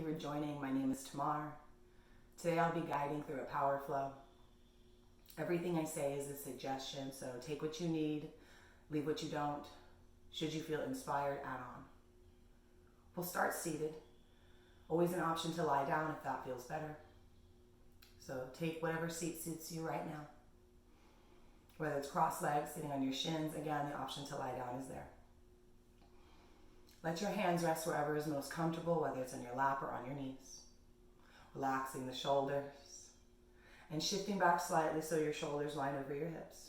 you for joining. My name is Tamar. Today I'll be guiding through a power flow. Everything I say is a suggestion, so take what you need, leave what you don't. Should you feel inspired, add on. We'll start seated. Always an option to lie down if that feels better. So take whatever seat suits you right now. Whether it's cross-legged, sitting on your shins, again, the option to lie down is there. Let your hands rest wherever is most comfortable, whether it's on your lap or on your knees. Relaxing the shoulders and shifting back slightly so your shoulders line over your hips.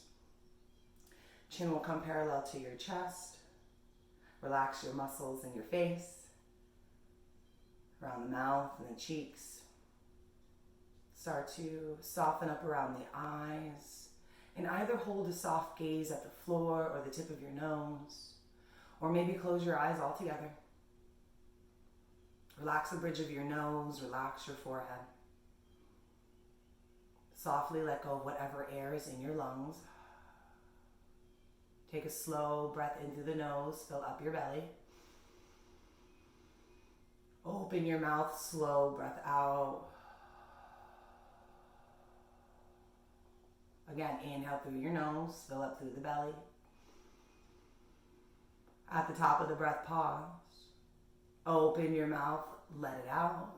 Chin will come parallel to your chest. Relax your muscles in your face, around the mouth and the cheeks. Start to soften up around the eyes and either hold a soft gaze at the floor or the tip of your nose, or maybe close your eyes altogether. Relax the bridge of your nose, relax your forehead. Softly let go of whatever air is in your lungs. Take a slow breath in through the nose, fill up your belly. Open your mouth, slow breath out. Again, inhale through your nose, fill up through the belly. At the top of the breath, pause. Open your mouth, let it out.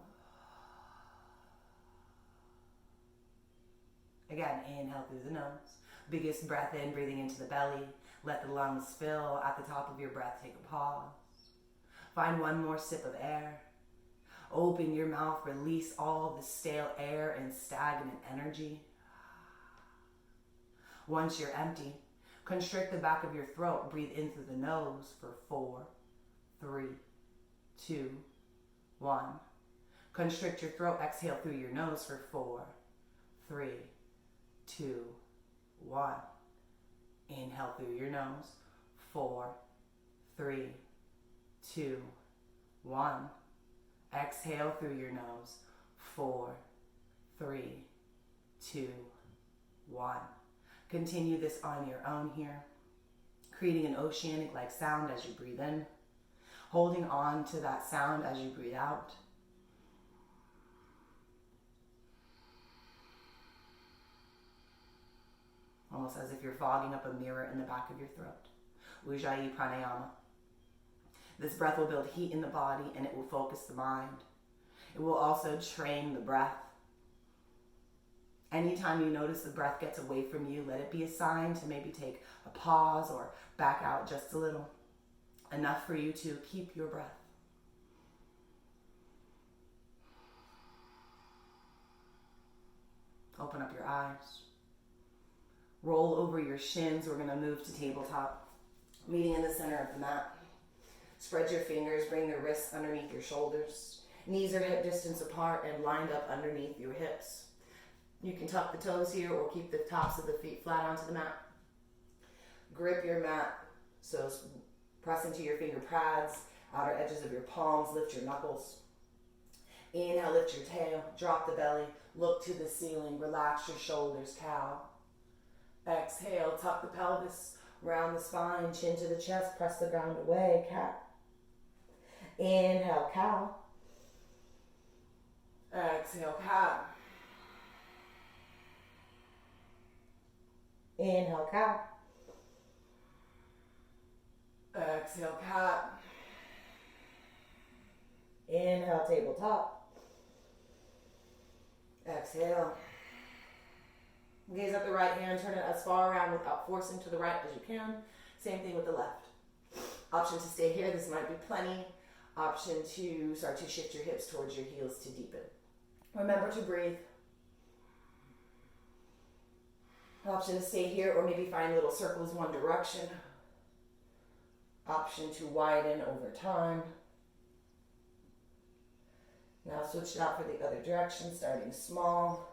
Again, inhale through the nose. Biggest breath in, breathing into the belly. Let the lungs fill. At the top of your breath, take a pause. Find one more sip of air. Open your mouth, release all the stale air and stagnant energy. Once you're empty, constrict the back of your throat. Breathe in through the nose for 4, 3, 2, 1. Constrict your throat. Exhale through your nose for 4, 3, 2, 1. Inhale through your nose. 4, 3, 2, 1. Exhale through your nose. 4, 3, 2, 1. Continue this on your own here, creating an oceanic-like sound as you breathe in, holding on to that sound as you breathe out. Almost as if you're fogging up a mirror in the back of your throat. Ujjayi Pranayama. This breath will build heat in the body and it will focus the mind. It will also train the breath. Anytime you notice the breath gets away from you, let it be a sign to maybe take a pause or back out just a little. Enough for you to keep your breath. Open up your eyes. Roll over your shins. We're going to move to tabletop, meeting in the center of the mat. Spread your fingers, bring the wrists underneath your shoulders. Knees are hip distance apart and lined up underneath your hips. You can tuck the toes here or keep the tops of the feet flat onto the mat. Grip your mat, so press into your finger pads, outer edges of your palms, lift your knuckles. Inhale, lift your tail, drop the belly, look to the ceiling, relax your shoulders, cow. Exhale, tuck the pelvis, round the spine, chin to the chest, press the ground away, cat. Inhale, cow. Exhale, cat. Inhale, cow. Exhale, cat. Inhale, tabletop. Exhale. Gaze at the right hand, turn it as far around without forcing to the right as you can. Same thing with the left. Option to stay here, this might be plenty. Option to start to shift your hips towards your heels to deepen. Remember to breathe. Option to stay here or maybe find little circles one direction. Option to widen over time. Now switch it out for the other direction, starting small.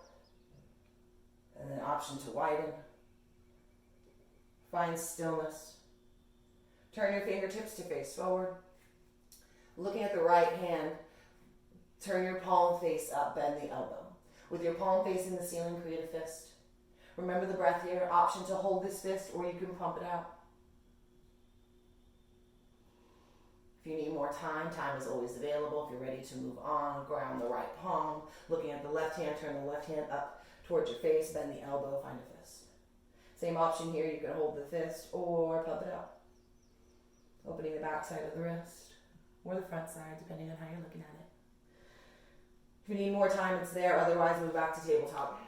And then option to widen. Find stillness. Turn your fingertips to face forward. Looking at the right hand, turn your palm face up, bend the elbow. With your palm facing the ceiling, create a fist. Remember the breath here. Option to hold this fist or you can pump it out. If you need more time, time is always available. If you're ready to move on, ground the right palm. Looking at the left hand, turn the left hand up towards your face, bend the elbow, find a fist. Same option here, you can hold the fist or pump it out. Opening the back side of the wrist or the front side, depending on how you're looking at it. If you need more time, it's there. Otherwise, move back to tabletop.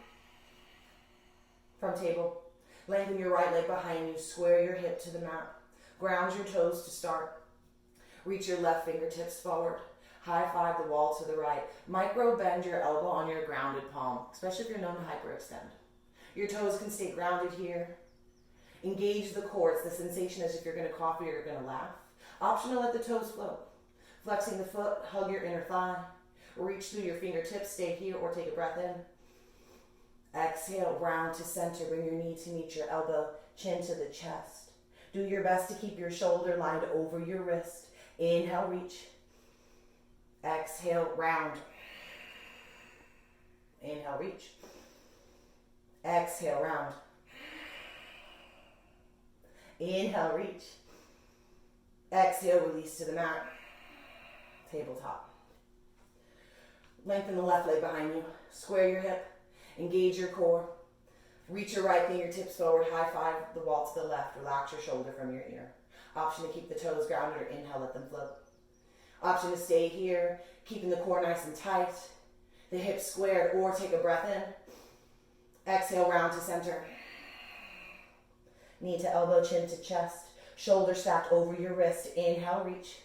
From table, lengthen your right leg behind you, square your hip to the mat. Ground your toes to start. Reach your left fingertips forward. High five the wall to the right. Micro bend your elbow on your grounded palm, especially if you're known to hyperextend. Your toes can stay grounded here. Engage the core. It's the sensation as if you're going to cough or you're going to laugh. Optional, let the toes float. Flexing the foot, hug your inner thigh. Reach through your fingertips, stay here or take a breath in. Exhale, round to center. Bring your knee to meet your elbow, chin to the chest. Do your best to keep your shoulder lined over your wrist. Inhale, reach. Exhale, round. Inhale, reach. Exhale, round. Inhale, reach. Exhale, release to the mat. Tabletop. Lengthen the left leg behind you. Square your hip. Engage your core. Reach your right fingertips forward. High five the wall to the left. Relax your shoulder from your ear. Option to keep the toes grounded or inhale, let them float. Option to stay here, keeping the core nice and tight. The hips squared or take a breath in. Exhale, round to center. Knee to elbow, chin to chest. Shoulder stacked over your wrist. Inhale, reach.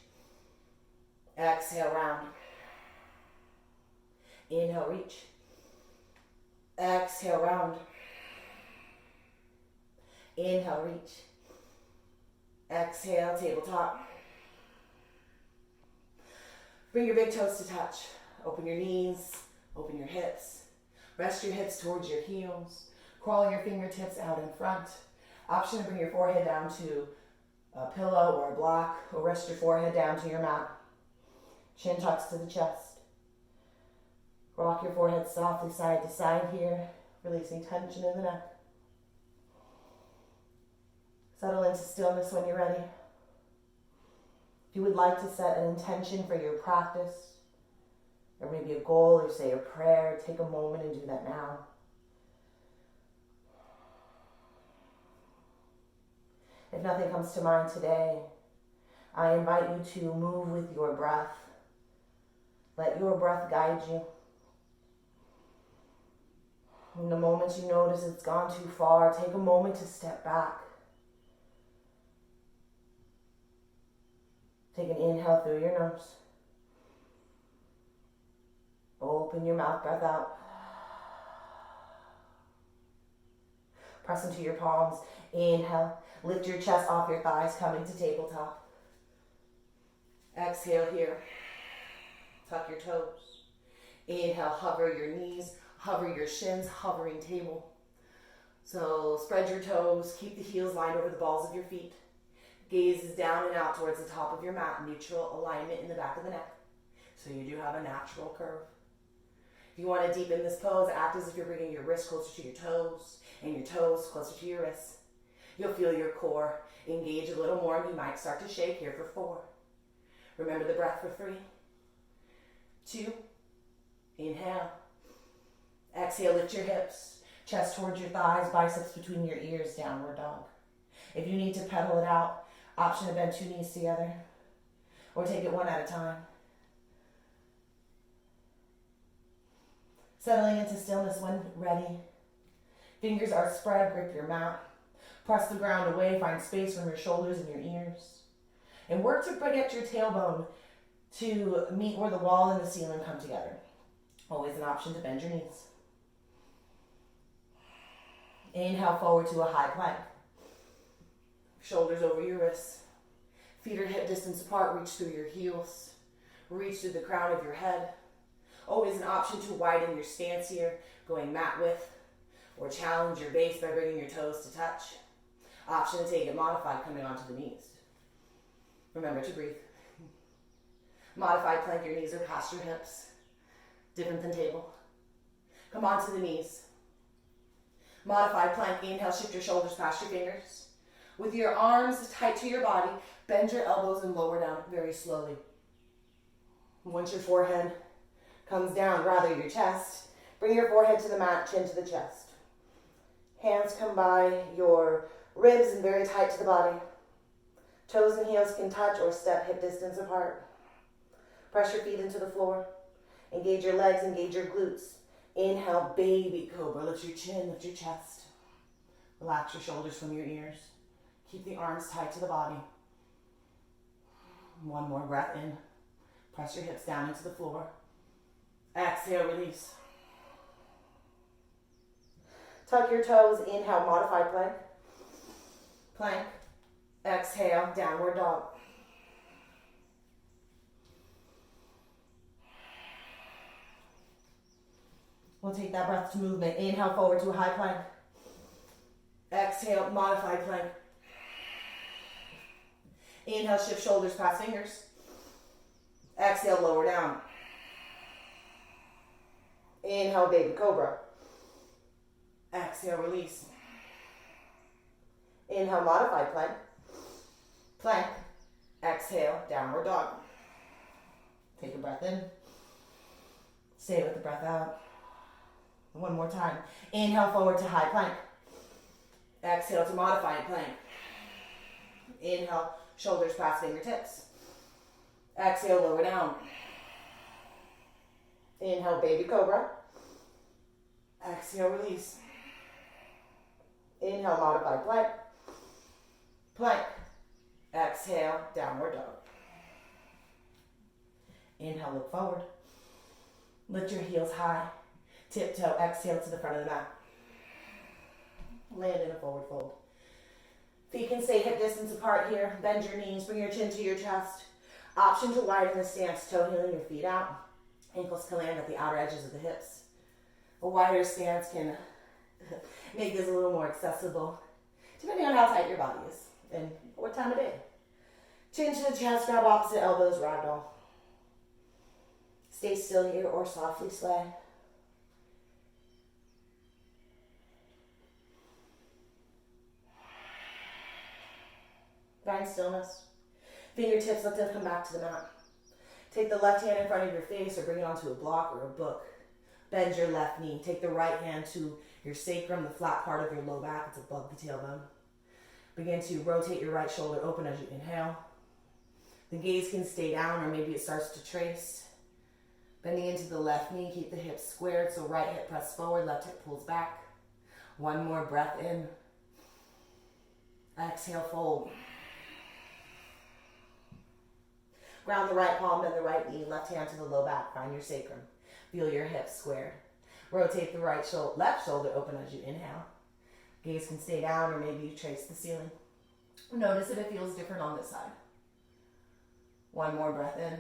Exhale, round. Inhale, reach. Exhale, round. Inhale, reach. Exhale, tabletop. Bring your big toes to touch. Open your knees, open your hips. Rest your hips towards your heels. Crawl your fingertips out in front. Option to bring your forehead down to a pillow or a block, or rest your forehead down to your mat. Chin tucks to the chest. Rock your forehead softly side to side here, releasing tension in the neck. Settle into stillness when you're ready. If you would like to set an intention for your practice, or maybe a goal or say a prayer, take a moment and do that now. If nothing comes to mind today, I invite you to move with your breath. Let your breath guide you. In the moment you notice it's gone too far, take a moment to step back. Take an inhale through your nose. Open your mouth, breath out. Press into your palms. Inhale. Lift your chest off your thighs, coming to tabletop. Exhale here. Tuck your toes. Inhale, hover your knees, hover your shins, hovering table. So spread your toes, keep the heels lined over the balls of your feet. Gaze is down and out towards the top of your mat, neutral alignment in the back of the neck. So you do have a natural curve. If you want to deepen this pose, act as if you're bringing your wrists closer to your toes and your toes closer to your wrists. You'll feel your core engage a little more and you might start to shake here for 4. Remember the breath for 3, 2, inhale. Exhale, lift your hips, chest towards your thighs, biceps between your ears, downward dog. If you need to pedal it out, option to bend 2 knees together or take it one at a time. Settling into stillness when ready. Fingers are spread, grip your mat. Press the ground away, find space from your shoulders and your ears. And work to get your tailbone to meet where the wall and the ceiling come together. Always an option to bend your knees. Inhale forward to a high plank. Shoulders over your wrists. Feet are hip distance apart, reach through your heels. Reach through the crown of your head. Always an option to widen your stance here, going mat width, or challenge your base by bringing your toes to touch. Option to take it modified, coming onto the knees. Remember to breathe. Modified plank, your knees are past your hips. Different than table. Come onto the knees. Modified plank, inhale, shift your shoulders past your fingers. With your arms tight to your body, bend your elbows and lower down very slowly. Once your forehead comes down, rather your chest, bring your forehead to the mat, chin to the chest. Hands come by your ribs and very tight to the body. Toes and heels can touch or step hip distance apart. Press your feet into the floor. Engage your legs, engage your glutes. Inhale, baby cobra. Lift your chin, lift your chest. Relax your shoulders from your ears. Keep the arms tight to the body. One more breath in. Press your hips down into the floor. Exhale, release. Tuck your toes. Inhale, modified plank. Plank. Exhale, downward dog. We'll take that breath to movement. Inhale, forward to a high plank. Exhale, modified plank. Inhale, shift shoulders past fingers. Exhale, lower down. Inhale, baby cobra. Exhale, release. Inhale, modified plank. Plank. Exhale, downward dog. Take a breath in. Stay with the breath out. One more time. Inhale, forward to high plank. Exhale to modified plank. Inhale, shoulders past fingertips. Exhale, lower down. Inhale, baby cobra. Exhale, release. Inhale, modified plank. Plank. Exhale, downward dog. Inhale, look forward. Lift your heels high. Tiptoe, exhale to the front of the mat. Land in a forward fold. Feet can stay hip distance apart here. Bend your knees, bring your chin to your chest. Option to widen the stance, toe heeling your feet out. Ankles can land at the outer edges of the hips. A wider stance can make this a little more accessible, depending on how tight your body is and what time of day. Chin to the chest, grab opposite elbows, ragdoll. Stay still here or softly sway. Find stillness. Fingertips, let them come back to the mat. Take the left hand in front of your face or bring it onto a block or a book. Bend your left knee. Take the right hand to your sacrum, the flat part of your low back. It's above the tailbone. Begin to rotate your right shoulder open as you inhale. The gaze can stay down or maybe it starts to trace. Bending into the left knee, keep the hips squared so right hip press forward, left hip pulls back. One more breath in. Exhale, fold. Ground the right palm, bend the right knee, left hand to the low back, find your sacrum. Feel your hips squared. Rotate the left shoulder open as you inhale. Gaze can stay down or maybe you trace the ceiling. Notice if it feels different on this side. One more breath in.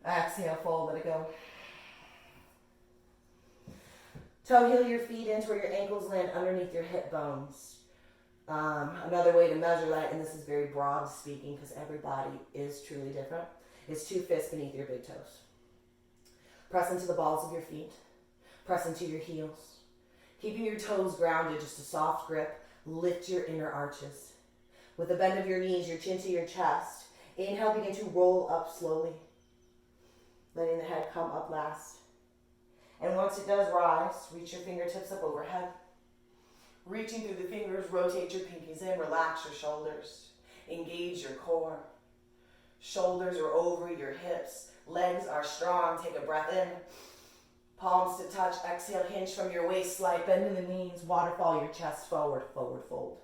Exhale, fold, let it go. Toe heel your feet into where your ankles land underneath your hip bones. Another way to measure that, and this is very broad speaking because every body is truly different, is 2 fists beneath your big toes. Press into the balls of your feet. Press into your heels. Keeping your toes grounded, just a soft grip. Lift your inner arches. With the bend of your knees, your chin to your chest. Inhale, begin to roll up slowly. Letting the head come up last. And once it does rise, reach your fingertips up overhead. Reaching through the fingers, rotate your pinkies in, relax your shoulders. Engage your core. Shoulders are over your hips. Legs are strong. Take a breath in. Palms to touch. Exhale, hinge from your waist, slide, bend in the knees, waterfall your chest forward, forward fold.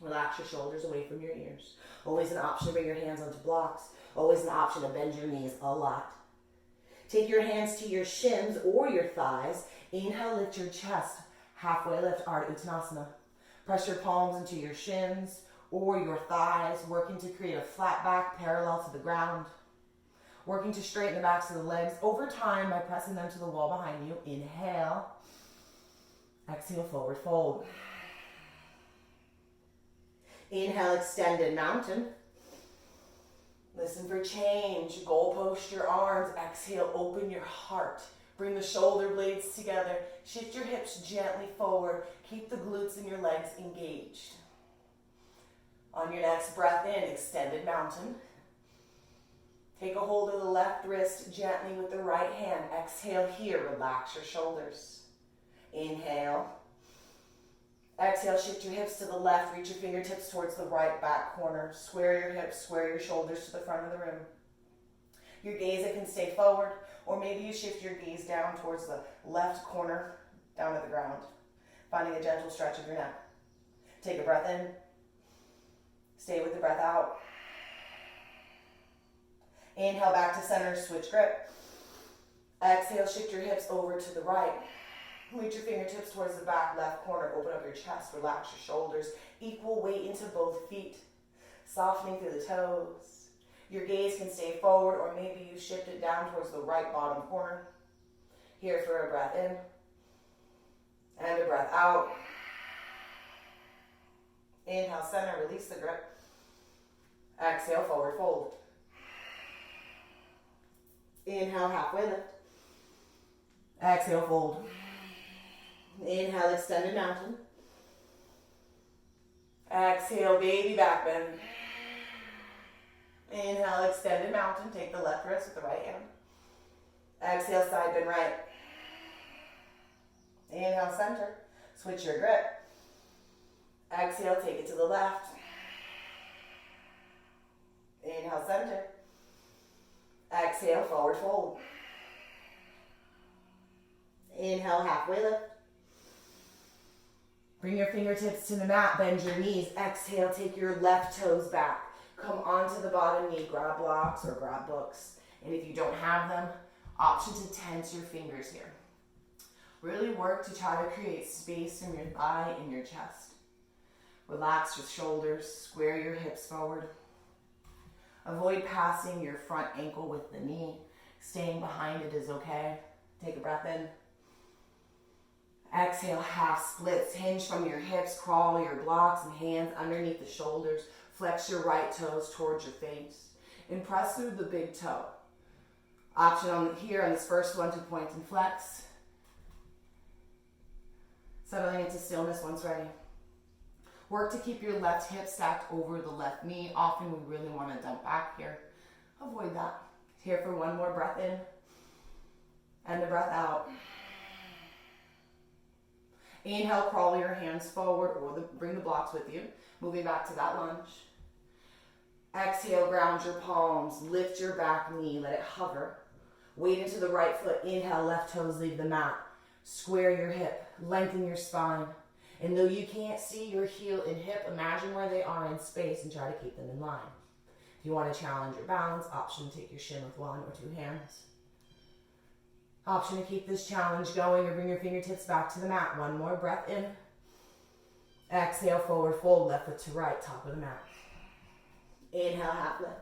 Relax your shoulders away from your ears. Always an option to bring your hands onto blocks. Always an option to bend your knees a lot. Take your hands to your shins or your thighs. Inhale, lift your chest. Halfway lift, Ardha Uttanasana. Press your palms into your shins or your thighs, working to create a flat back parallel to the ground. Working to straighten the backs of the legs over time by pressing them to the wall behind you. Inhale. Exhale, forward fold. Inhale, extended mountain. Listen for change. Goalpost your arms. Exhale, open your heart. Bring the shoulder blades together. Shift your hips gently forward. Keep the glutes in your legs engaged. On your next breath in, extended mountain. Take a hold of the left wrist gently with the right hand. Exhale here, relax your shoulders. Inhale. Exhale, shift your hips to the left, reach your fingertips towards the right back corner. Square your hips, square your shoulders to the front of the room. Your gaze, it can stay forward, or maybe you shift your gaze down towards the left corner, down to the ground, finding a gentle stretch of your neck. Take a breath in. Stay with the breath out. Inhale back to center, switch grip. Exhale, shift your hips over to the right. Reach your fingertips towards the back left corner. Open up your chest, relax your shoulders. Equal weight into both feet. Softening through the toes. Your gaze can stay forward, or maybe you shift it down towards the right bottom corner. Here for a breath in. And a breath out. Inhale, center, release the grip. Exhale, forward fold. Inhale, halfway lift. Exhale, fold. Inhale, extended mountain. Exhale, baby back bend. Inhale, extended mountain. Take the left wrist with the right hand. Exhale, side bend right. Inhale, center. Switch your grip. Exhale, take it to the left. Inhale, center. Exhale, forward fold. Inhale, halfway lift. Bring your fingertips to the mat, bend your knees. Exhale, take your left toes back. Come onto the bottom knee, grab blocks or grab books. And if you don't have them, option to tense your fingers here. Really work to try to create space in your thigh and your chest. Relax your shoulders, square your hips forward. Avoid passing your front ankle with the knee. Staying behind it is okay. Take a breath in. Exhale, half splits. Hinge from your hips, crawl your blocks and hands underneath the shoulders. Flex your right toes towards your face. And press through the big toe. Option here on this first one to point and flex. Settling into stillness once ready. Work to keep your left hip stacked over the left knee. Often we really want to dump back here. Avoid that. Here for one more breath in. And a breath out. Inhale, crawl your hands forward or bring the blocks with you. Moving back to that lunge. Exhale, ground your palms. Lift your back knee. Let it hover. Weight into the right foot. Inhale, left toes leave the mat. Square your hip. Lengthen your spine. And though you can't see your heel and hip, imagine where they are in space and try to keep them in line. If you want to challenge your balance, option to take your shin with one or two hands. Option to keep this challenge going or bring your fingertips back to the mat. One more breath in. Exhale, forward fold, left foot to right, top of the mat. Inhale, half lift.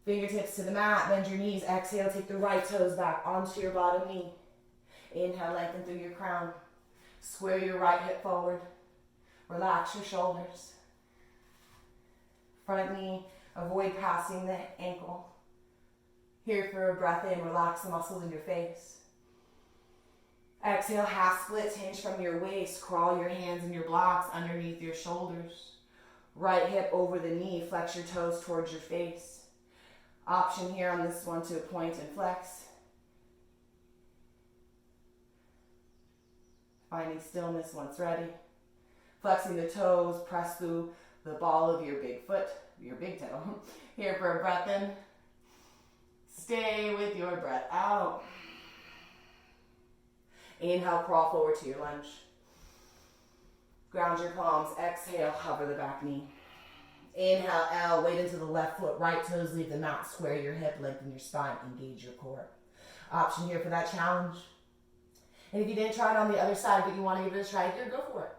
Fingertips to the mat, bend your knees. Exhale, take the right toes back onto your bottom knee. Inhale, lengthen through your crown. Square your right hip forward. Relax your shoulders. Front knee, avoid passing the ankle. Here for a breath in, relax the muscles in your face. Exhale, half splits, hinge from your waist. Crawl your hands and your blocks underneath your shoulders. Right hip over the knee, flex your toes towards your face. Option here on this one to point and flex. Finding stillness once ready. Flexing the toes, press through the ball of your big foot, your big toe. Here for a breath in. Stay with your breath out. Inhale, crawl forward to your lunge. Ground your palms. Exhale, hover the back knee. Inhale, L, weight into the left foot. Right toes leave the mat. Square your hip, lengthen your spine, engage your core. Option here for that challenge. And if you didn't try it on the other side, but you want to give it a try here, go for it.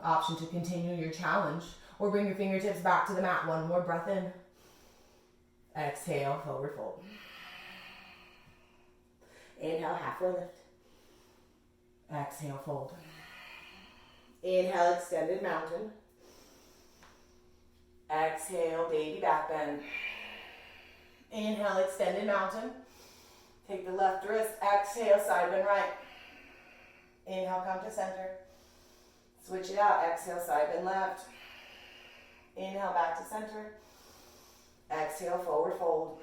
Option to continue your challenge or bring your fingertips back to the mat. One more breath in. Exhale, forward fold. Inhale, halfway lift. Exhale, fold. Inhale, extended mountain. Exhale, baby back bend. Inhale, extended mountain. Take the left wrist. Exhale, side bend right. Inhale, come to center. Switch it out. Exhale, side bend left. Inhale, back to center. Exhale, forward fold.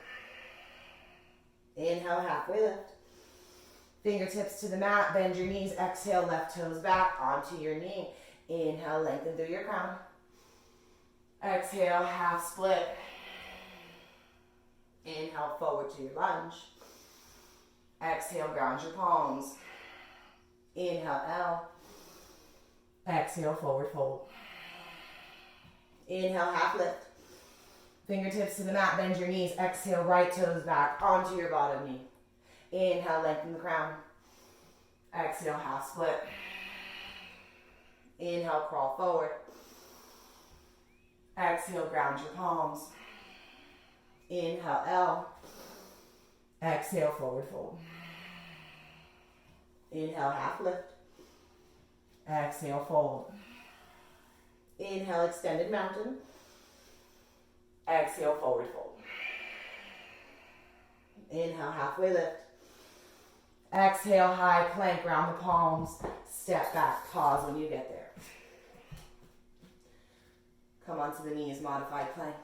Inhale, halfway lift. Fingertips to the mat, bend your knees. Exhale, left toes back onto your knee. Inhale, lengthen through your crown. Exhale, half split. Inhale, forward to your lunge. Exhale, ground your palms. Inhale, L. Exhale, forward fold. Inhale, half lift. Fingertips to the mat, bend your knees. Exhale, right toes back onto your bottom knee. Inhale, lengthen the crown. Exhale, half split. Inhale, crawl forward. Exhale, ground your palms. Inhale, L. Exhale, forward fold. Inhale, half lift. Exhale, fold. Inhale, extended mountain. Exhale, forward fold. Inhale, halfway lift. Exhale, high plank, round the palms. Step back, pause when you get there. Come onto the knees, modified plank.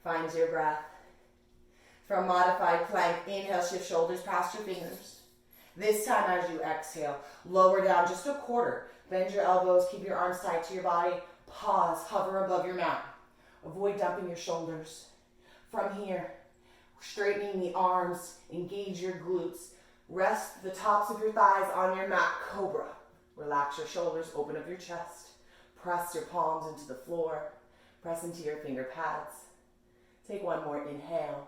Find your breath. From modified plank, inhale, shift shoulders past your fingers. This time as you exhale, lower down just a quarter. Bend your elbows, keep your arms tight to your body. Pause, hover above your mat. Avoid dumping your shoulders. From here, straightening the arms, engage your glutes. Rest the tops of your thighs on your mat, cobra. Relax your shoulders, open up your chest. Press your palms into the floor. Press into your finger pads. Take one more inhale.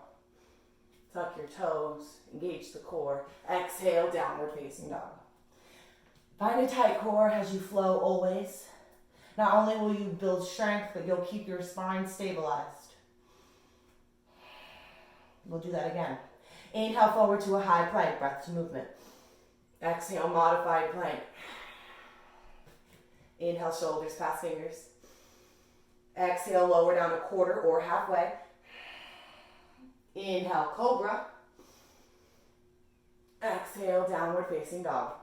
Tuck your toes, engage the core. Exhale, downward facing dog. Find a tight core as you flow always. Not only will you build strength, but you'll keep your spine stabilized. We'll do that again. Inhale forward to a high plank, breath to movement. Exhale, modified plank. Inhale, shoulders past fingers. Exhale, lower down a quarter or halfway. Inhale, cobra. Exhale, downward facing dog.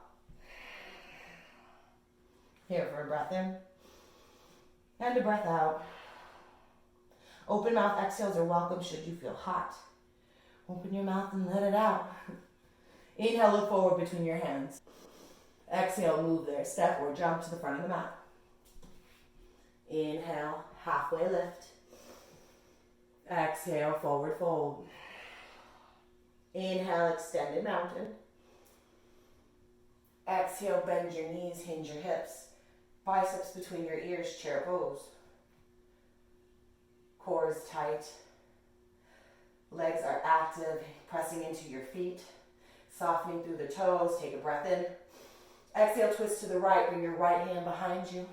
Here for a breath in. And a breath out. Open mouth exhales are welcome should you feel hot. Open your mouth and let it out. Inhale, look forward between your hands. Exhale, move there. Step or jump to the front of the mat. Inhale, halfway lift. Exhale, forward fold. Inhale, extended mountain. Exhale, bend your knees, hinge your hips. Biceps between your ears, chair pose. Core is tight. Legs are active, pressing into your feet. Softening through the toes, take a breath in. Exhale, twist to the right, bring your right hand behind you.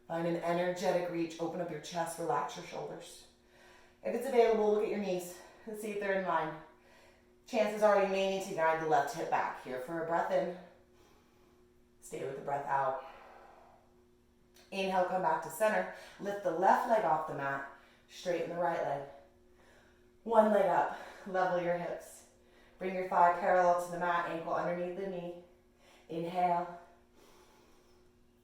Find an energetic reach, open up your chest, relax your shoulders. If it's available, look at your knees and see if they're in line. Chances are you may need to guide the left hip back. Here for a breath in. Stay with the breath out. Inhale, come back to center. Lift the left leg off the mat. Straighten the right leg. One leg up. Level your hips. Bring your thigh parallel to the mat, ankle underneath the knee. Inhale.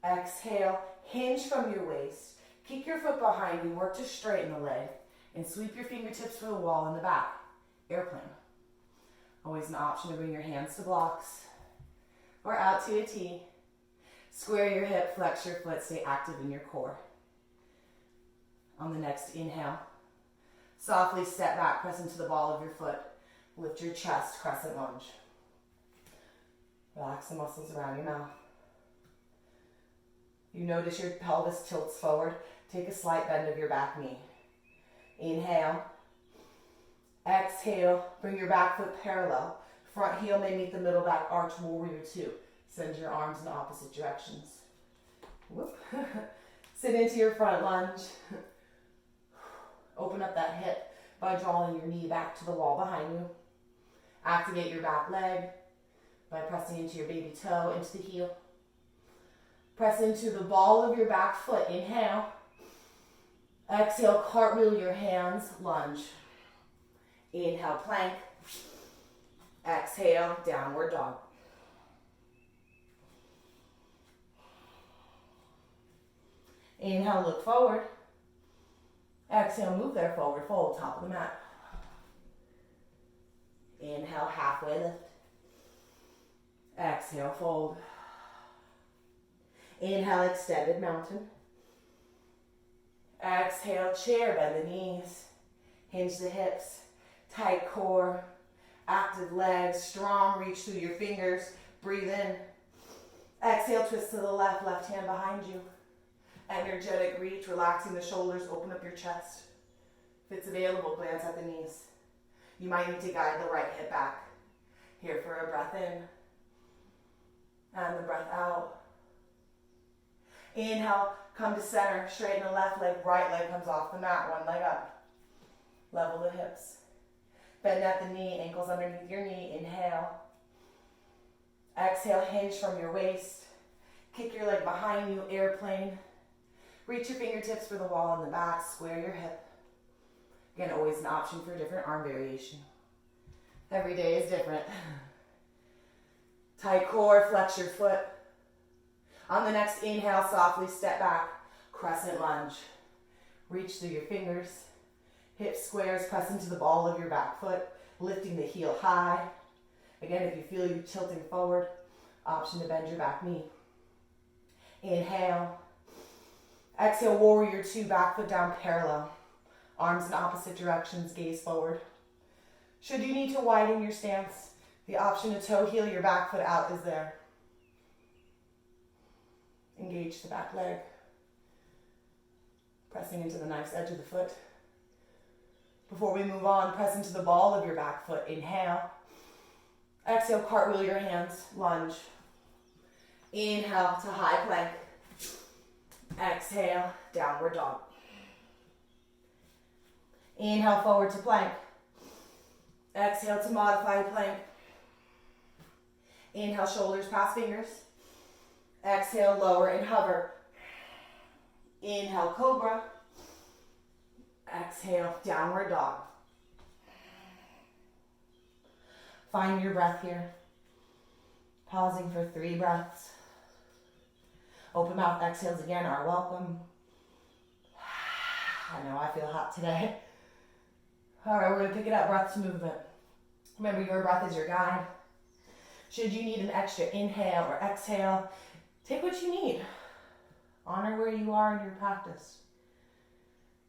Exhale. Hinge from your waist. Kick your foot behind you. Work to straighten the leg. And sweep your fingertips for the wall in the back. Airplane. Always an option to bring your hands to blocks. Or out to a T. Square your hip, flex your foot, stay active in your core. On the next inhale, softly step back, press into the ball of your foot. Lift your chest, crescent lunge. Relax the muscles around your mouth. You notice your pelvis tilts forward. Take a slight bend of your back knee. Inhale. Exhale, bring your back foot parallel. Front heel may meet the middle back arch, warrior two. Send your arms in opposite directions. Whoop. Sit into your front lunge. Open up that hip by drawing your knee back to the wall behind you. Activate your back leg by pressing into your baby toe, into the heel. Press into the ball of your back foot. Inhale. Exhale, cartwheel your hands, lunge. Inhale, plank. Exhale, downward dog. Inhale, look forward. Exhale, move there, forward fold, top of the mat. Inhale, halfway lift. Exhale, fold. Inhale, extended mountain. Exhale, chair, bend the knees. Hinge the hips, tight core, active legs, strong reach through your fingers. Breathe in. Exhale, twist to the left, left hand behind you. Energetic reach, relaxing the shoulders, open up your chest. If it's available, glance at the knees. You might need to guide the right hip back. Here for a breath in. And the breath out. Inhale, come to center, straighten the left leg, right leg comes off the mat, one leg up. Level the hips. Bend at the knee, ankles underneath your knee, inhale. Exhale, hinge from your waist. Kick your leg behind you, airplane. Reach your fingertips for the wall in the back, square your hip. Again, always an option for a different arm variation. Every day is different. Tight core, flex your foot. On the next inhale, softly step back, crescent lunge. Reach through your fingers. Hip squares, press into the ball of your back foot, lifting the heel high. Again, if you feel you tilting forward, option to bend your back knee. Inhale. Exhale, warrior two, back foot down parallel. Arms in opposite directions, gaze forward. Should you need to widen your stance, the option to toe heel your back foot out is there. Engage the back leg. Pressing into the nice edge of the foot. Before we move on, press into the ball of your back foot. Inhale. Exhale, cartwheel your hands, lunge. Inhale to high plank. Exhale, downward dog. Inhale, forward to plank. Exhale to modified plank. Inhale, shoulders past fingers. Exhale, lower and hover. Inhale, cobra. Exhale, downward dog. Find your breath here. Pausing for 3 breaths. Open mouth exhales again are welcome. I know I feel hot today. All right, we're going to pick it up, breath to movement. Remember, your breath is your guide. Should you need an extra inhale or exhale, take what you need. Honor where you are in your practice.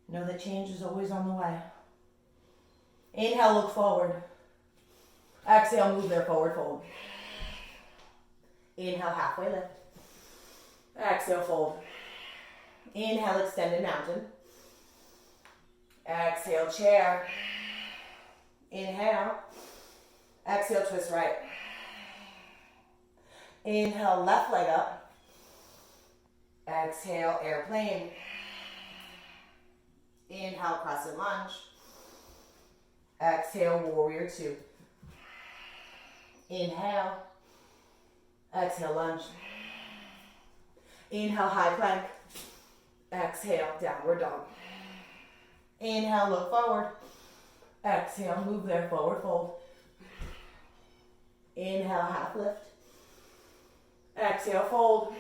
Know that change is always on the way. Inhale, look forward. Exhale, move there, forward fold. Inhale, halfway lift. Exhale, fold. Inhale, extended mountain. Exhale, chair. Inhale. Exhale, twist right. Inhale, left leg up. Exhale, airplane. Inhale, crescent lunge. Exhale, warrior two. Inhale. Exhale, lunge. Inhale, high plank. Exhale, downward dog. Inhale, look forward. Exhale, move there, forward fold. Inhale, half lift. Exhale, fold.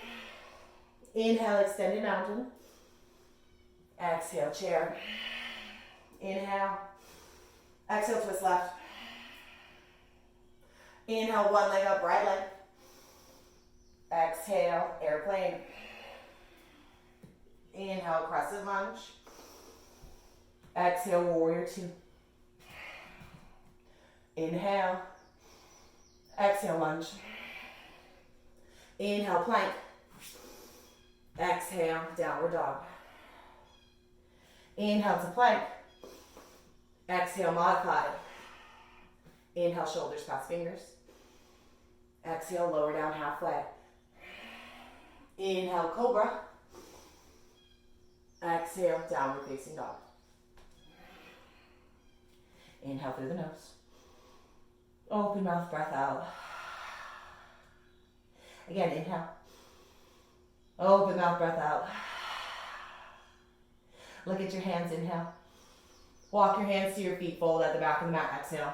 Inhale, extended mountain. Exhale, chair. Inhale. Exhale, twist left. Inhale, one leg up, right leg. Exhale, airplane. Inhale, crescent lunge. Exhale, warrior two. Inhale. Exhale, lunge. Inhale, plank. Exhale, downward dog. Inhale to plank. Exhale, modified. Inhale, shoulders past fingers. Exhale, lower down halfway. Inhale, cobra. Exhale, downward facing dog. Inhale through the nose. Open mouth, breath out. Again, inhale. Open mouth, breath out. Look at your hands, inhale. Walk your hands to your feet, fold at the back of the mat, exhale.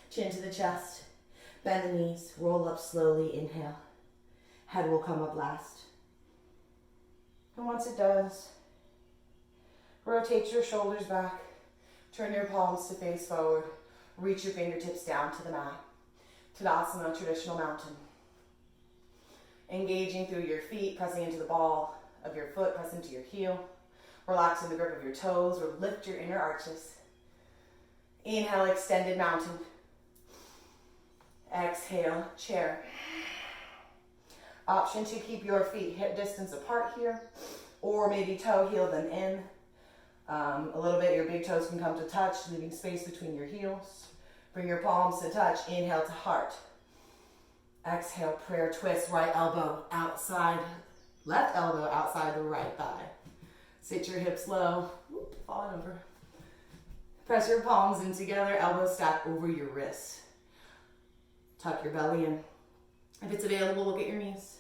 Chin to the chest, bend the knees, roll up slowly, inhale. Head will come up last. And once it does, rotate your shoulders back. Turn your palms to face forward. Reach your fingertips down to the mat. Tadasana, traditional mountain. Engaging through your feet, pressing into the ball of your foot, press into your heel. Relaxing the grip of your toes or lift your inner arches. Inhale, extended mountain. Exhale, chair. Option to keep your feet hip distance apart here, or maybe toe heel them in. A little bit, your big toes can come to touch, leaving space between your heels. Bring your palms to touch. Inhale to heart. Exhale, prayer twist. Right elbow outside, left elbow outside the right thigh. Sit your hips low. Oop, falling over. Press your palms in together. Elbows stack over your wrists. Tuck your belly in. If it's available, look at your knees.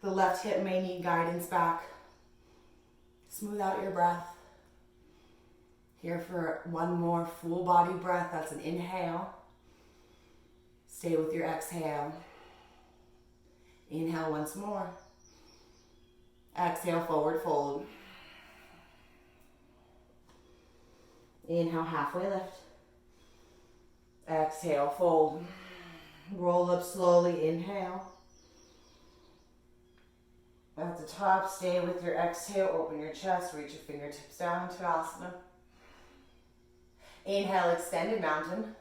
The left hip may need guidance back. Smooth out your breath. Here for one more full body breath. That's an inhale. Stay with your exhale. Inhale once more. Exhale, forward fold. Inhale, halfway lift. Exhale, fold. Roll up slowly, inhale. At the top, stay with your exhale, open your chest, reach your fingertips down, Tadasana. Inhale, extended mountain.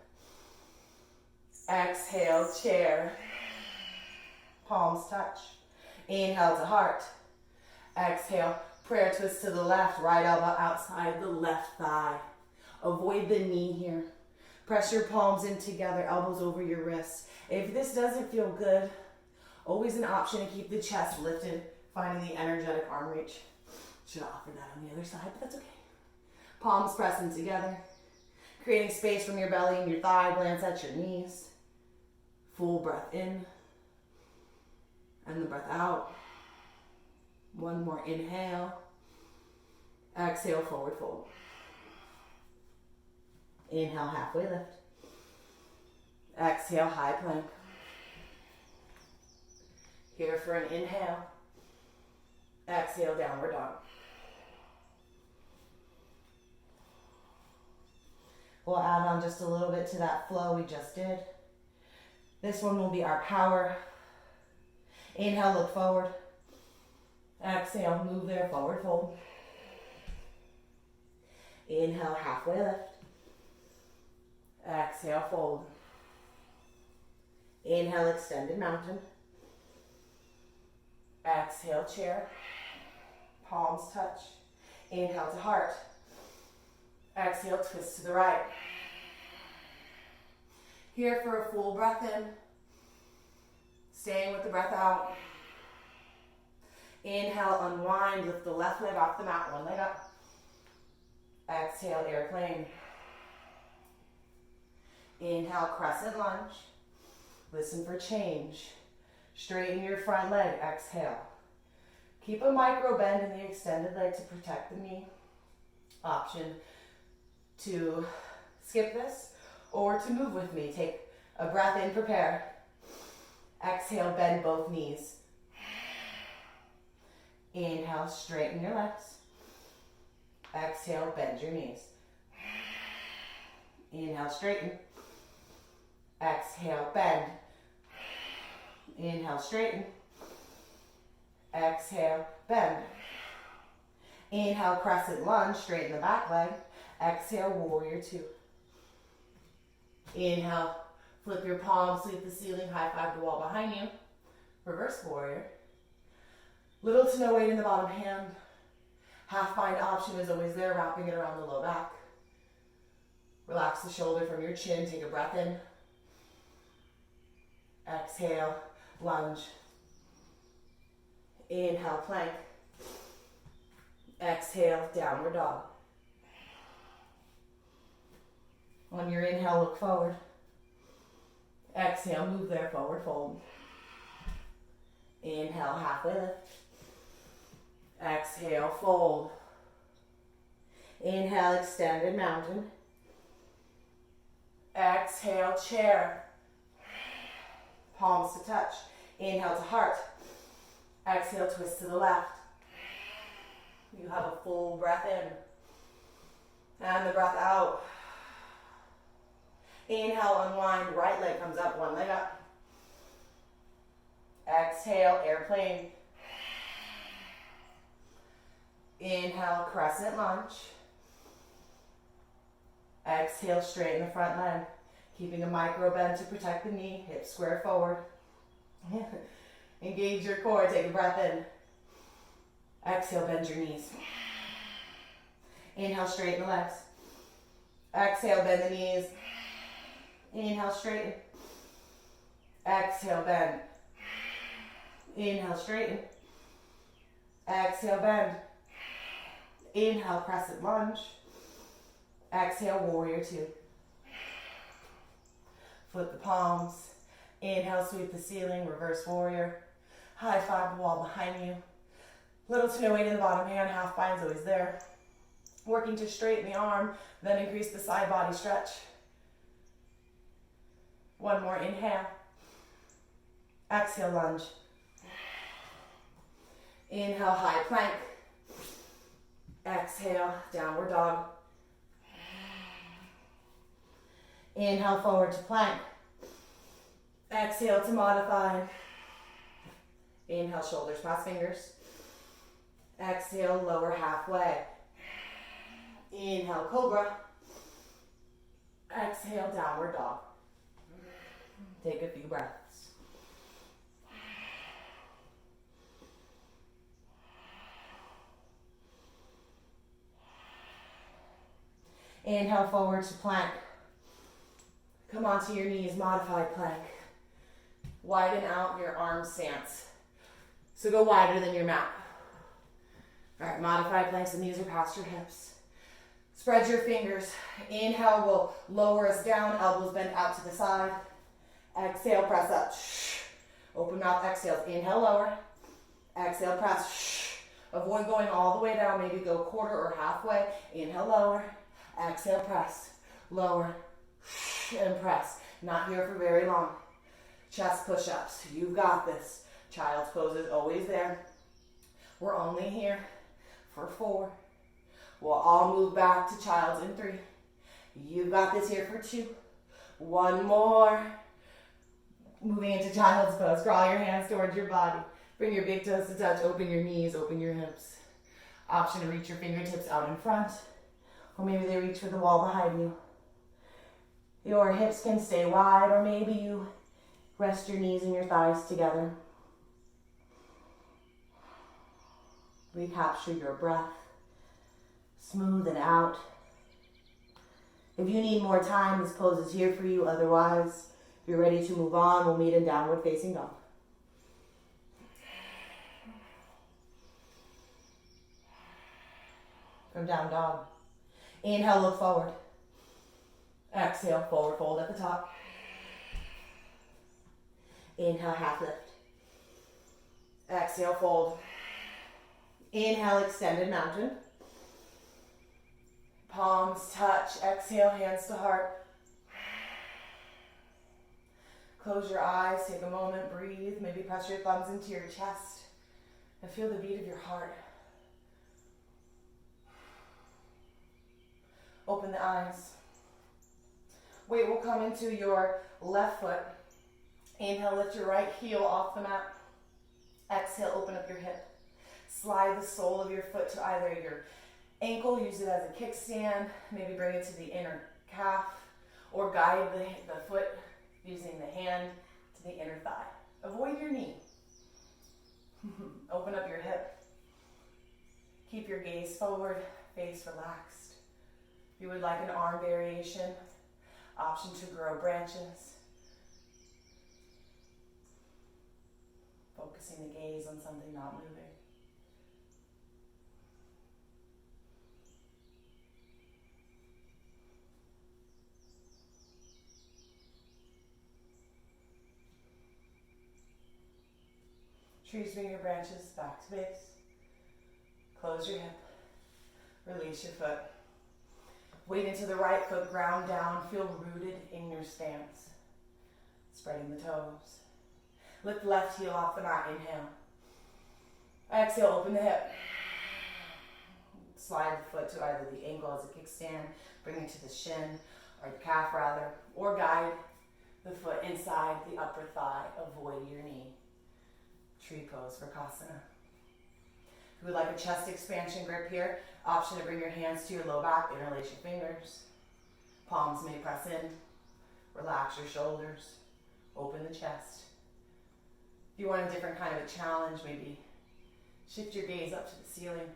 Exhale, chair. Palms touch. Inhale to heart. Exhale, prayer twist to the left, right elbow outside the left thigh. Avoid the knee here. Press your palms in together, elbows over your wrists. If this doesn't feel good, always an option to keep the chest lifted, finding the energetic arm reach. Should have offered that on the other side, but that's okay. Palms pressing together, creating space from your belly and your thigh, glance at your knees. Full breath in, and the breath out. One more inhale. Exhale, forward fold. Inhale, halfway lift. Exhale, high plank. Here for an inhale. Exhale, downward dog. We'll add on just a little bit to that flow we just did. This one will be our power. Inhale, look forward. Exhale, move there, forward fold. Inhale, halfway lift. Exhale, fold. Inhale, extended mountain. Exhale, chair. Palms touch. Inhale to heart. Exhale, twist to the right. Here for a full breath in. Staying with the breath out. Inhale, unwind, lift the left leg off the mat, one leg up. Exhale, airplane. Inhale, crescent lunge. Listen for change. Straighten your front leg, exhale. Keep a micro bend in the extended leg to protect the knee. Option to skip this or to move with me. Take a breath in, prepare. Exhale, bend both knees. Inhale, straighten your legs. Exhale, bend your knees. Inhale, straighten. Exhale, bend. Inhale, straighten. Exhale, bend. Inhale, crescent lunge, straighten the back leg. Exhale, warrior two. Inhale, flip your palms, sweep the ceiling, high five the wall behind you. Reverse warrior. Little to no weight in the bottom hand. Half bind option is always there, wrapping it around the low back. Relax the shoulder from your chin, take a breath in. Exhale, lunge. Inhale, plank. Exhale, downward dog. On your inhale, look forward. Exhale, move there, forward fold. Inhale, halfway lift. Exhale, fold. Inhale, extended mountain. Exhale, chair. Palms to touch. Inhale to heart. Exhale, twist to the left. You have a full breath in. And the breath out. Inhale, unwind, right leg comes up, one leg up. Exhale, airplane. Inhale, crescent lunge. Exhale, straighten the front leg. Keeping a micro bend to protect the knee, hips square forward. Engage your core, take a breath in. Exhale, bend your knees. Inhale, straighten the legs. Exhale, bend the knees. Inhale, straighten. Exhale, bend. Inhale, straighten. Exhale, bend. Inhale, crescent lunge. Exhale, warrior two. Flip the palms. Inhale, sweep the ceiling, reverse warrior. High five the wall behind you. Little to no weight in the bottom hand, half bine's always there. Working to straighten the arm, then increase the side body stretch. One more, inhale. Exhale, lunge. Inhale, high plank. Exhale, downward dog. Inhale, forward to plank. Exhale to modified. Inhale, shoulders past fingers. Exhale, lower halfway. Inhale, cobra. Exhale, downward dog. Take a few breaths. Inhale, forward to plank. Come onto your knees, modified plank. Widen out your arm stance. So go wider than your mat. All right, modified planks, the knees are past your hips. Spread your fingers. Inhale will lower us down, elbows bent out to the side. Exhale, press up. Open mouth, exhale. Inhale, lower. Exhale, press. Avoid going all the way down, maybe go quarter or halfway. Inhale, lower. Exhale, press. Lower. And press. Not here for very long. Chest push-ups. You've got this. Child's pose is always there. We're only here for 4. We'll all move back to child's in 3. You've got this here for 2. 1 more. Moving into child's pose. Crawl your hands towards your body. Bring your big toes to touch. Open your knees. Open your hips. Option to reach your fingertips out in front. Or maybe they reach for the wall behind you. Your hips can stay wide, or maybe you rest your knees and your thighs together. Recapture your breath. Smoothen out. If you need more time, this pose is here for you. Otherwise, if you're ready to move on, we'll meet in downward facing dog. From down dog. Inhale, look forward. Exhale, forward fold at the top. Inhale, half lift. Exhale, fold. Inhale, extended mountain. Palms touch. Exhale, hands to heart. Close your eyes, take a moment, breathe. Maybe press your thumbs into your chest and feel the beat of your heart. Open the eyes. Weight will come into your left foot. Inhale, lift your right heel off the mat. Exhale, open up your hip. Slide the sole of your foot to either your ankle, use it as a kickstand, maybe bring it to the inner calf, or guide the foot using the hand to the inner thigh. Avoid your knee. Open up your hip. Keep your gaze forward, face relaxed. If you would like an arm variation, option to grow branches. Focusing the gaze on something not moving. Trees bring your branches back to base. Close your hip. Release your foot. Weight into the right foot, ground down. Feel rooted in your stance. Spreading the toes. Lift the left heel off the mat. Inhale. Exhale, open the hip. slide the foot to either the ankle as a kickstand, bring it to the shin, or the calf rather, or guide the foot inside the upper thigh, avoid your knee. Tree pose, Vrksasana. If you would like a chest expansion grip here, option to bring your hands to your low back, interlace your fingers. Palms may press in. Relax your shoulders. Open the chest. If you want a different kind of a challenge, maybe shift your gaze up to the ceiling.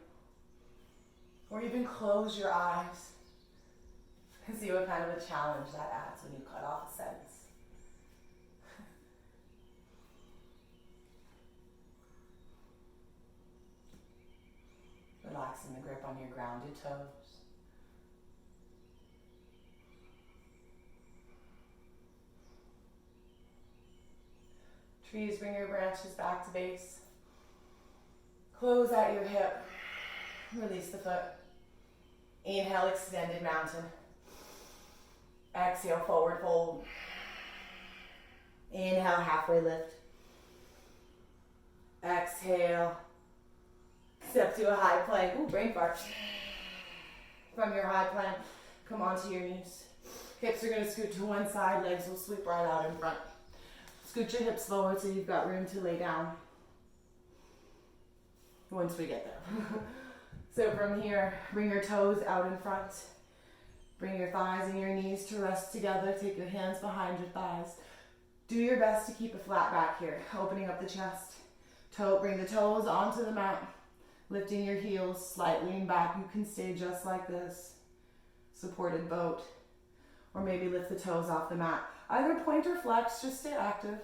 Or even close your eyes and see what kind of a challenge that adds when you cut off a sentence. Relaxing the grip on your grounded toes. Trees, bring your branches back to base. Close at your hip. Release the foot. Inhale, extended mountain. Exhale, forward fold. Inhale, halfway lift. Exhale. Step to a high plank. Ooh, brain fart. From your high plank, come onto your knees. Hips are going to scoot to one side. Legs will sweep right out in front. Scoot your hips forward so you've got room to lay down once we get there. So from here, bring your toes out in front. Bring your thighs and your knees to rest together. Take your hands behind your thighs. Do your best to keep a flat back here, opening up the chest. Bring the toes onto the mat. Lifting your heels, slight lean back. You can stay just like this. Supported boat. Or maybe lift the toes off the mat. Either point or flex, just stay active.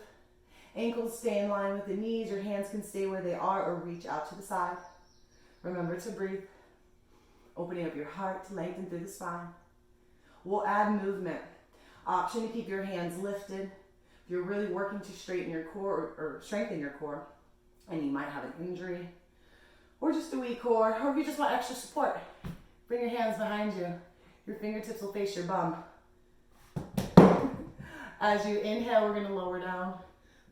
Ankles stay in line with the knees. Your hands can stay where they are or reach out to the side. Remember to breathe. Opening up your heart to lengthen through the spine. We'll add movement. Option to keep your hands lifted. If you're really working to straighten your core or strengthen your core, and you might have an injury, or just a weak core, or if you just want extra support, bring your hands behind you. Your fingertips will face your bum. As you inhale, we're going to lower down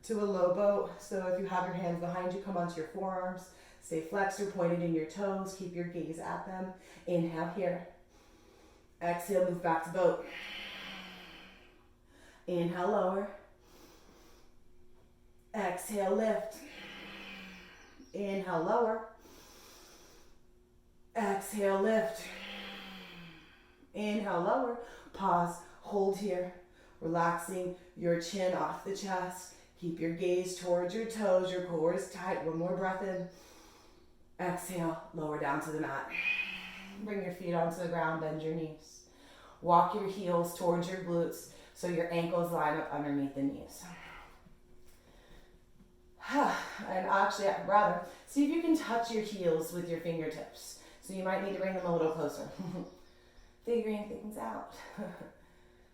to a low boat. So if you have your hands behind you, come onto your forearms. Stay flexed or pointed in your toes. Keep your gaze at them. Inhale here. Exhale, move back to boat. Inhale, lower. Exhale, lift. Inhale, lower. Exhale, lift. Inhale, lower. Pause. Hold here. Relaxing your chin off the chest. Keep your gaze towards your toes. Your core is tight. One more breath in. Exhale. Lower down to the mat. Bring your feet onto the ground. Bend your knees. Walk your heels towards your glutes so your ankles line up underneath the knees. And actually, I'd rather see if you can touch your heels with your fingertips. So you might need to bring them a little closer. Figuring things out.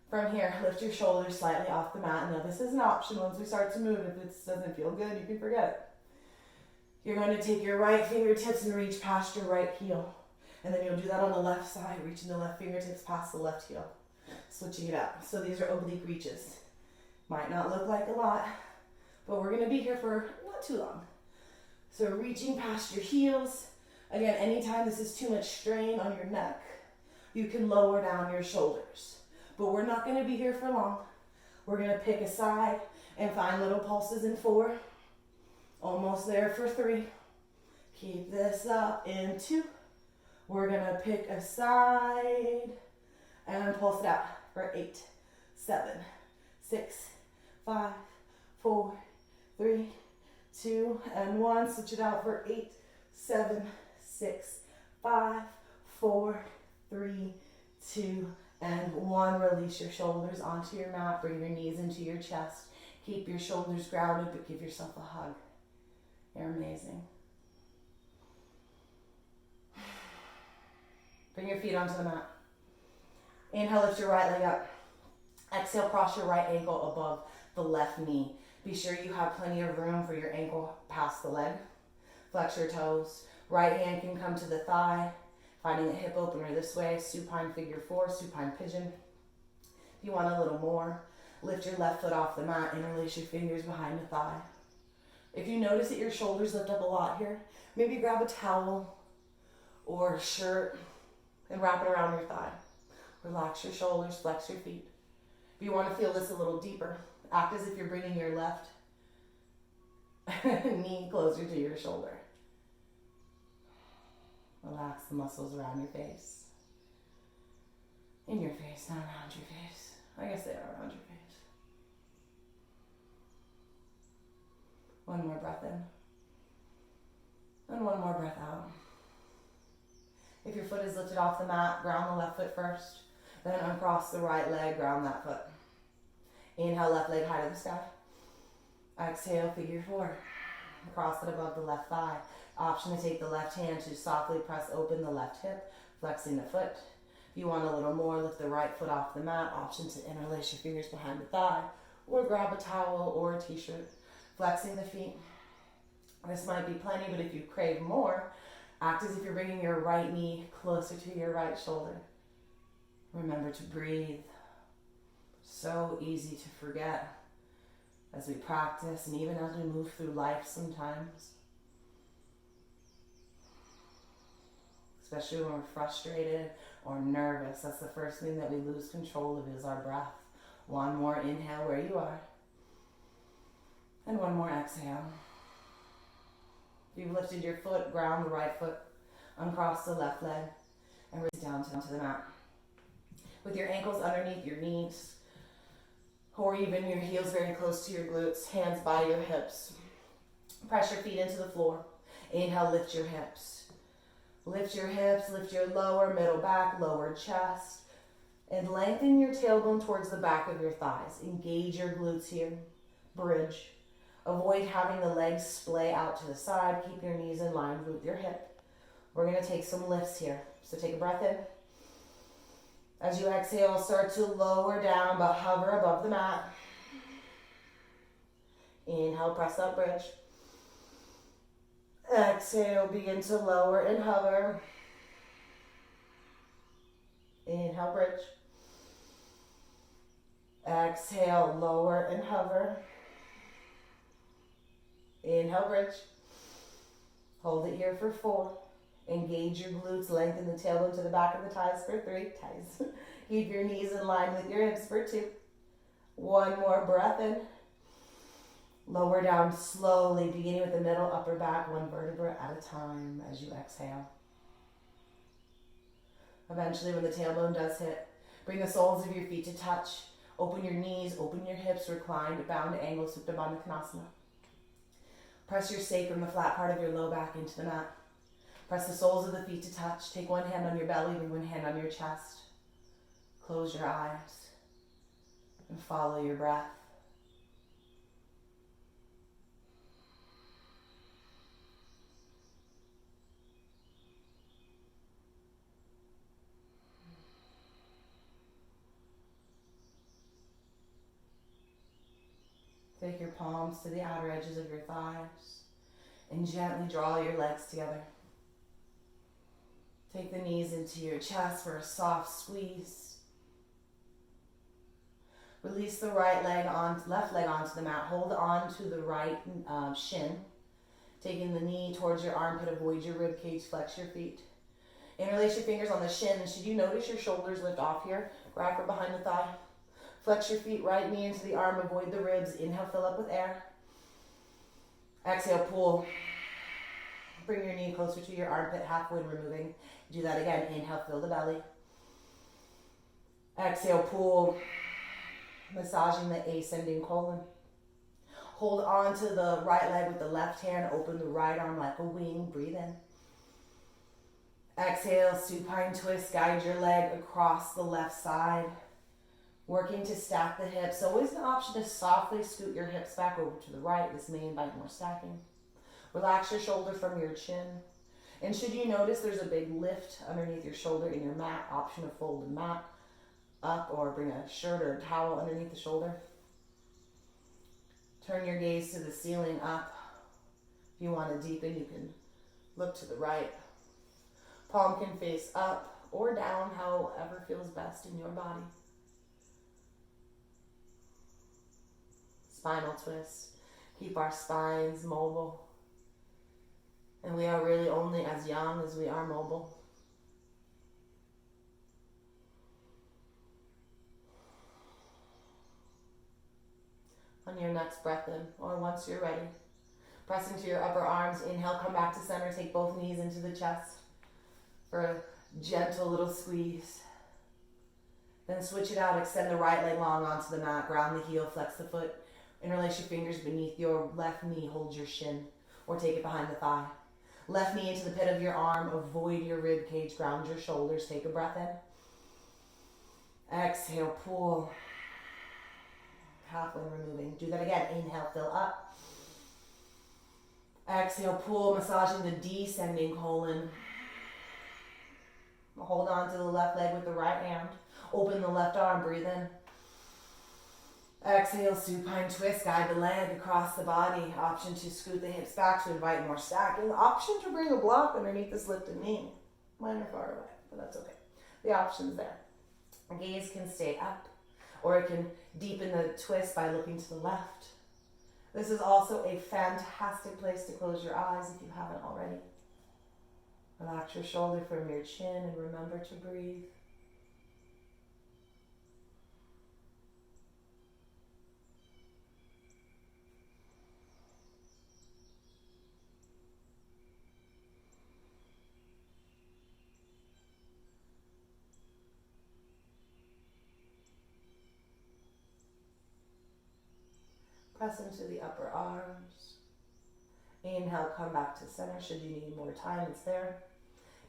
From here, lift your shoulders slightly off the mat. Now this is an option. Once we start to move, if it doesn't feel good, you can forget it. You're going to take your right fingertips and reach past your right heel. And then you'll do that on the left side, reaching the left fingertips past the left heel. Switching it up. So these are oblique reaches. Might not look like a lot, but we're going to be here for not too long. So reaching past your heels. Again, anytime this is too much strain on your neck, you can lower down your shoulders. But we're not going to be here for long. We're going to pick a side and find little pulses in 4. Almost there for 3. Keep this up in 2. We're going to pick a side and pulse it out for 8, 7, 6, 5, 4, 3, 2, and 1. Switch it out for 8, 7, 6, 5, 4, 3, 2, and 1. Release your shoulders onto your mat. Bring your knees into your chest. Keep your shoulders grounded, but give yourself a hug. You're amazing. Bring your feet onto the mat. Inhale, lift your right leg up. Exhale, cross your right ankle above the left knee. Be sure you have plenty of room for your ankle past the leg. Flex your toes. Right hand can come to the thigh. Finding the hip opener this way, supine figure 4, supine pigeon. If you want a little more, lift your left foot off the mat, interlace your fingers behind the thigh. If you notice that your shoulders lift up a lot here, maybe grab a towel or shirt and wrap it around your thigh. Relax your shoulders, flex your feet. If you want to feel this a little deeper, act as if you're bringing your left knee closer to your shoulder. Relax the muscles around your face. In your face, not around your face. I guess they are around your face. One more breath in. And one more breath out. If your foot is lifted off the mat, ground the left foot first. Then uncross the right leg, ground that foot. Inhale, left leg high to the sky. Exhale, figure four. Cross it above the left thigh. Option to take the left hand to softly press open the left hip, flexing the foot. If you want a little more, lift the right foot off the mat. Option to interlace your fingers behind the thigh, or grab a towel or a t-shirt, flexing the feet. This might be plenty, but if you crave more, act as if you're bringing your right knee closer to your right shoulder. Remember to breathe. So easy to forget as we practice and even as we move through life sometimes. Especially when we're frustrated or nervous, that's the first thing that we lose control of is our breath. One more inhale where you are. And one more exhale. If you've lifted your foot, ground the right foot, uncross the left leg, and raise down to the mat. With your ankles underneath your knees, or even your heels very close to your glutes, hands by your hips. Press your feet into the floor. Inhale, lift your hips. Lift your hips, lift your lower, middle back, lower chest, and lengthen your tailbone towards the back of your thighs. Engage your glutes here. Bridge. Avoid having the legs splay out to the side. Keep your knees in line with your hip. We're going to take some lifts here. So take a breath in. As you exhale, start to lower down but hover above the mat. Inhale, press up, bridge. Exhale, begin to lower and hover. Inhale, bridge. Exhale, lower and hover. Inhale, bridge. Hold it here for 4. Engage your glutes, lengthen the tailbone to the back of the thighs for 3. Keep your knees in line with your hips for 2. One more breath in. Lower down slowly, beginning with the middle upper back, one vertebra at a time as you exhale. Eventually, when the tailbone does hit, bring the soles of your feet to touch. Open your knees, open your hips, recline to bound angle, Supta Baddha Konasana. Press your sacrum, the flat part of your low back, into the mat. Press the soles of the feet to touch. Take one hand on your belly, bring one hand on your chest. Close your eyes and follow your breath. Take your palms to the outer edges of your thighs and gently draw your legs together. Take the knees into your chest for a soft squeeze. Release the left leg onto the mat. Hold on to the right shin. Taking the knee towards your armpit, avoid your rib cage, flex your feet. Interlace your fingers on the shin, and should you notice your shoulders lift off here, grab for behind the thigh. Flex your feet, right knee into the arm, avoid the ribs. Inhale, fill up with air. Exhale, pull. Bring your knee closer to your armpit, halfway removing. Do that again. Inhale, fill the belly. Exhale, pull. Massaging the ascending colon. Hold on to the right leg with the left hand. Open the right arm like a wing. Breathe in. Exhale, supine twist. Guide your leg across the left side. Working to stack the hips. Always an option to softly scoot your hips back over to the right. This may invite more stacking. Relax your shoulder from your chin. And should you notice there's a big lift underneath your shoulder in your mat, option to fold the mat up or bring a shirt or a towel underneath the shoulder. Turn your gaze to the ceiling up. If you want to deepen, you can look to the right. Palm can face up or down, however feels best in your body. Spinal twist. Keep our spines mobile. And we are really only as young as we are mobile. On your next breath in, or once you're ready, press into your upper arms. Inhale, come back to center. Take both knees into the chest for a gentle little squeeze. Then switch it out. Extend the right leg long onto the mat. Ground the heel, flex the foot. Interlace your fingers beneath your left knee. Hold your shin or take it behind the thigh. Left knee into the pit of your arm. Avoid your rib cage. Ground your shoulders. Take a breath in. Exhale, pull. Halfway removing. Do that again. Inhale, fill up. Exhale, pull, massaging the descending colon. Hold on to the left leg with the right hand. Open the left arm, breathe in. Exhale, supine twist, guide the leg across the body. Option to scoot the hips back to invite more stacking. Option to bring a block underneath this lifted knee. Mine are far away, but that's okay. The option's there. Gaze can stay up, or it can deepen the twist by looking to the left. This is also a fantastic place to close your eyes if you haven't already. Relax your shoulder from your chin and remember to breathe. Press into the upper arms. Inhale, come back to center. Should you need more time, it's there.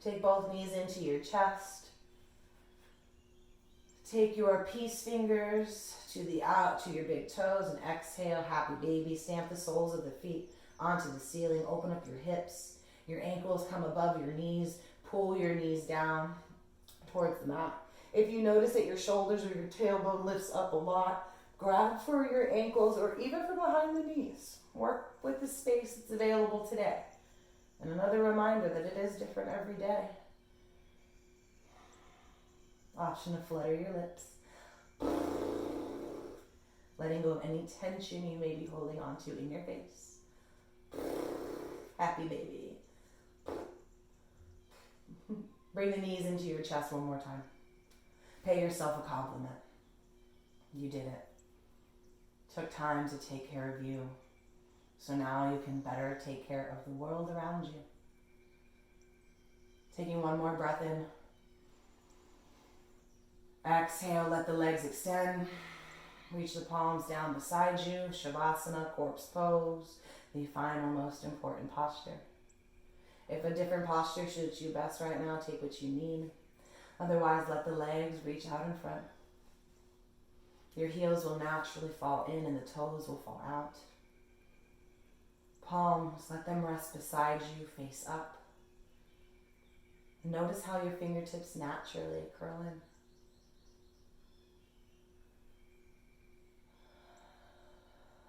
Take both knees into your chest. Take your peace fingers to your big toes and exhale, happy baby. Stamp the soles of the feet onto the ceiling. Open up your hips. Your ankles come above your knees. Pull your knees down towards the mat. If you notice that your shoulders or your tailbone lifts up a lot, grab for your ankles or even from behind the knees. Work with the space that's available today. And another reminder that it is different every day. Option to flutter your lips. Letting go of any tension you may be holding on to in your face. Happy baby. Bring the knees into your chest one more time. Pay yourself a compliment. You did it. Took time to take care of you. So now you can better take care of the world around you. Taking one more breath in. Exhale, let the legs extend. Reach the palms down beside you. Shavasana, corpse pose. The final most important posture. If a different posture suits you best right now, take what you need. Otherwise, let the legs reach out in front. Your heels will naturally fall in and the toes will fall out. Palms, let them rest beside you, face up. Notice how your fingertips naturally curl in.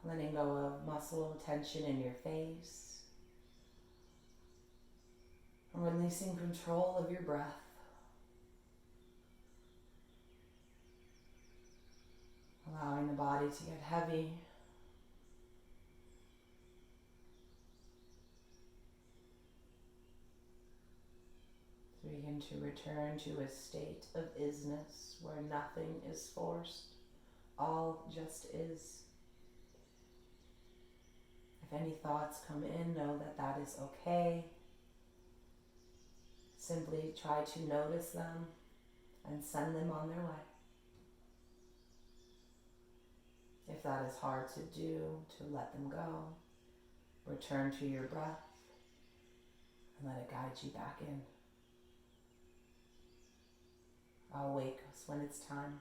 Letting go of muscle tension in your face. And releasing control of your breath. Allowing the body to get heavy. So begin to return to a state of isness where nothing is forced, all just is. If any thoughts come in, know that that is okay. Simply try to notice them and send them on their way. If that is hard to do, to let them go, return to your breath and let it guide you back in. I'll wake us when it's time.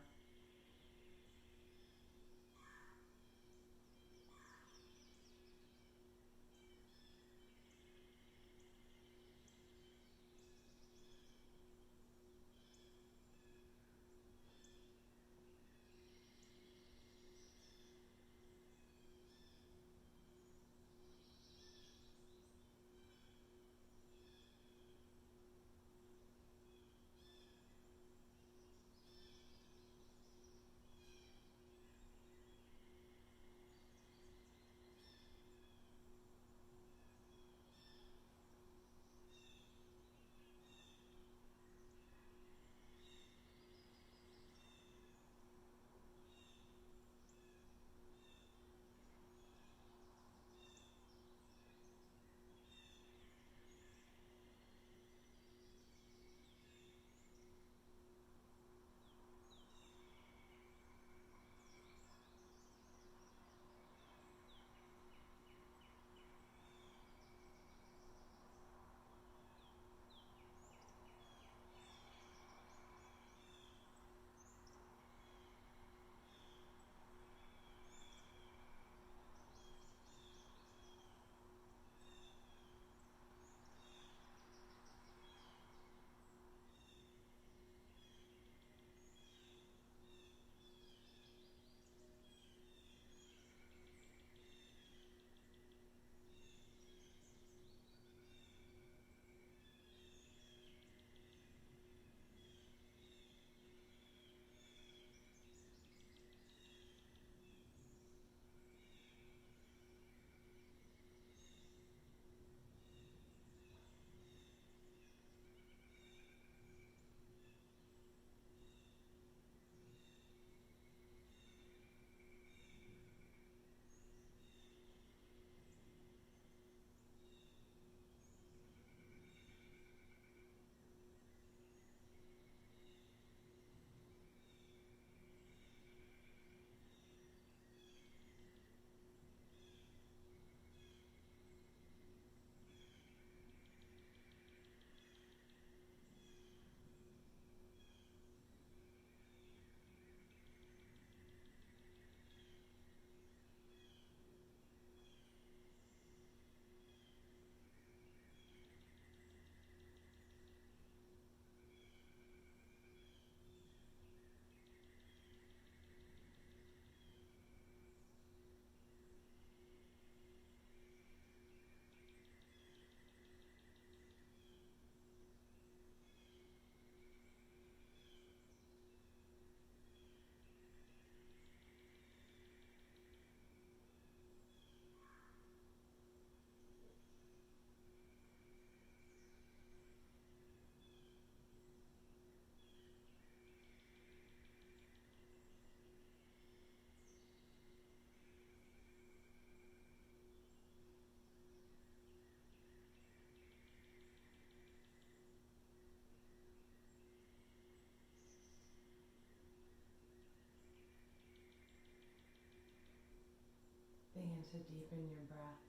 Begin to deepen your breath.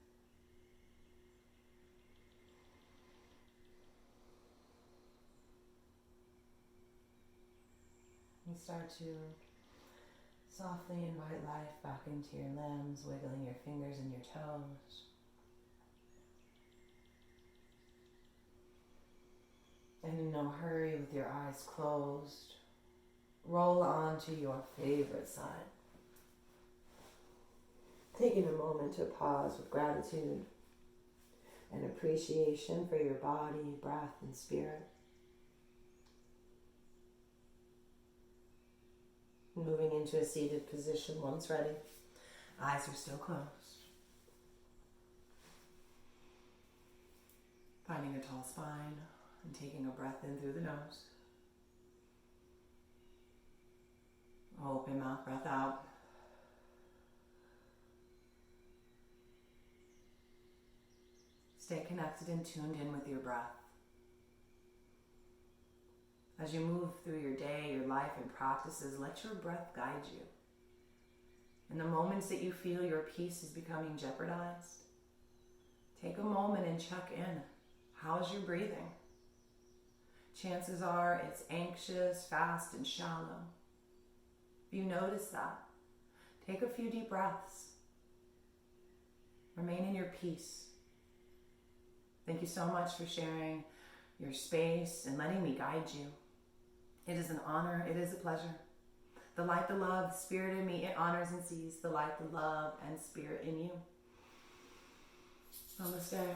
And start to softly invite life back into your limbs, wiggling your fingers and your toes. And in no hurry, with your eyes closed, roll onto your favorite side. Taking a moment to pause with gratitude and appreciation for your body, breath, and spirit. Moving into a seated position once ready. Eyes are still closed. Finding a tall spine and taking a breath in through the nose. Open mouth, breath out. Stay connected and tuned in with your breath. As you move through your day, your life, and practices, let your breath guide you. In the moments that you feel your peace is becoming jeopardized, take a moment and check in. How's your breathing? Chances are it's anxious, fast, and shallow. If you notice that, take a few deep breaths. Remain in your peace. Thank you so much for sharing your space and letting me guide you. It is an honor. It is a pleasure. The light, the love, the spirit in me, it honors and sees the light, the love, and spirit in you. Namaste.